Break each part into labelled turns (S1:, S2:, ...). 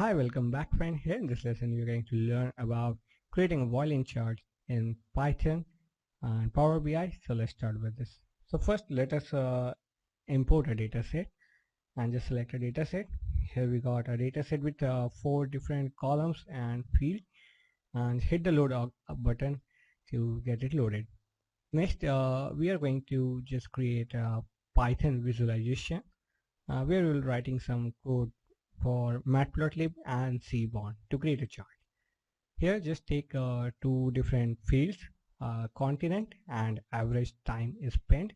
S1: Hi, welcome back friend. Here in this lesson you're going to learn about creating a violin chart in Python and Power BI. So let's start with this. So first let us import a data set and just select a data set. Here we got a data set with 4 different columns and field, and hit the load up button to get it loaded. Next we are going to just create a Python visualization where we'll writing some code for matplotlib and seaborn to create a chart. Here just take two different fields, continent and average time spent.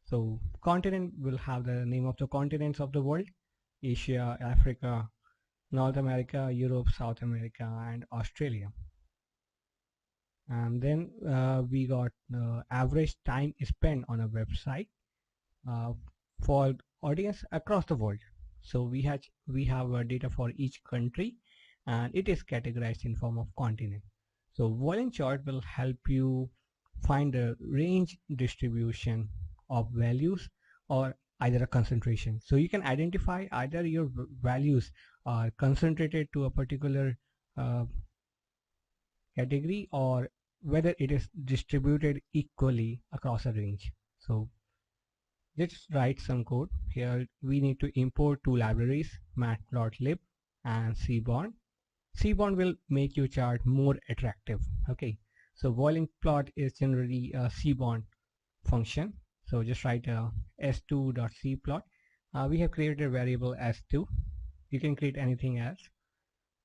S1: So continent will have the name of the continents of the world: Asia, Africa, North America, Europe, South America and Australia. And then we got average time spent on a website for audience across the world. So we have data for each country, and it is categorized in form of continent. So violin chart will help you find a range distribution of values or either a concentration. So you can identify either your values are concentrated to a particular category or whether it is distributed equally across a range. So let's write some code. Here we need to import two libraries, matplotlib and seaborn. Seaborn will make your chart more attractive. Okay, so violin plot is generally a seaborn function. So just write a s2.cplot. We have created a variable s2. You can create anything else,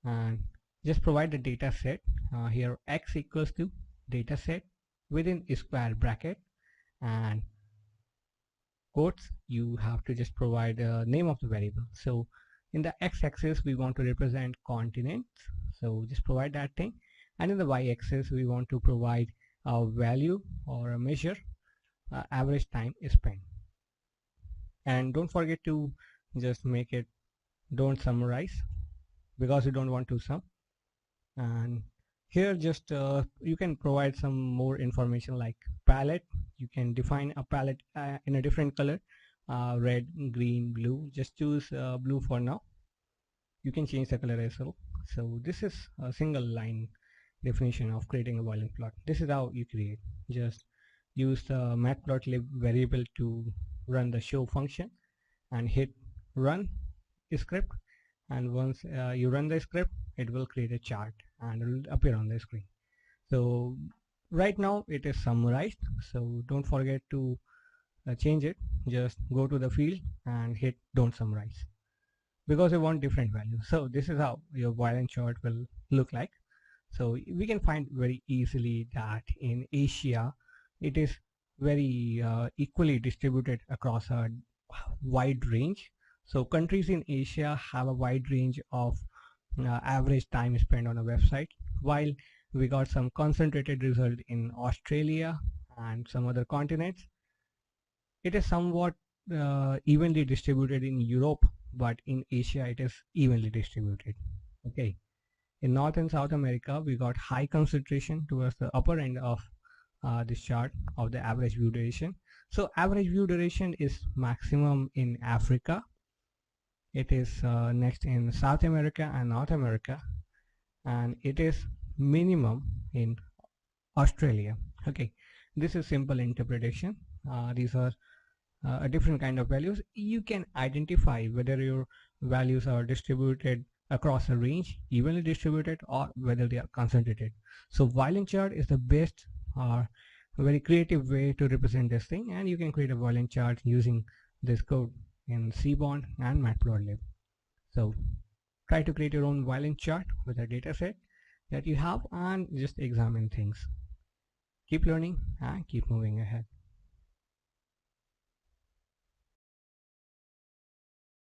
S1: and just provide the data set. Here x equals to data set within a square bracket, and quotes, you have to just provide the name of the variable. So in the x-axis we want to represent continents, so just provide that thing, and in the y-axis we want to provide a value or a measure, average time spent. And don't forget to just make it don't summarize, because you don't want to sum. And here just you can provide some more information like palette. You can define a palette in a different color, red, green, blue. Just choose blue for now. You can change the color as well. So this is a single line definition of creating a violin plot. This is how you create. Just use the matplotlib variable to run the show function and hit run script, and once you run the script, it will create a chart and it will appear on the screen. So right now it is summarized, so don't forget to change it. Just go to the field and hit don't summarize, because we want different values. So this is how your violin chart will look like. So we can find very easily that in Asia it is very equally distributed across a wide range. So countries in Asia have a wide range of average time spent on a website, while we got some concentrated result in Australia and some other continents. It is somewhat evenly distributed in Europe, but in Asia it is evenly distributed. Okay, in North and South America we got high concentration towards the upper end of this chart of the average view duration. So average view duration is maximum in Africa. It is next in South America and North America, and it is minimum in Australia. Okay, this is simple interpretation. These are a different kind of values. You can identify whether your values are distributed across a range, evenly distributed, or whether they are concentrated. So violin chart is the best or very creative way to represent this thing, and you can create a violin chart using this code in seaborn and matplotlib. So try to create your own violin chart with a data set that you have and just examine things. Keep learning and keep moving ahead.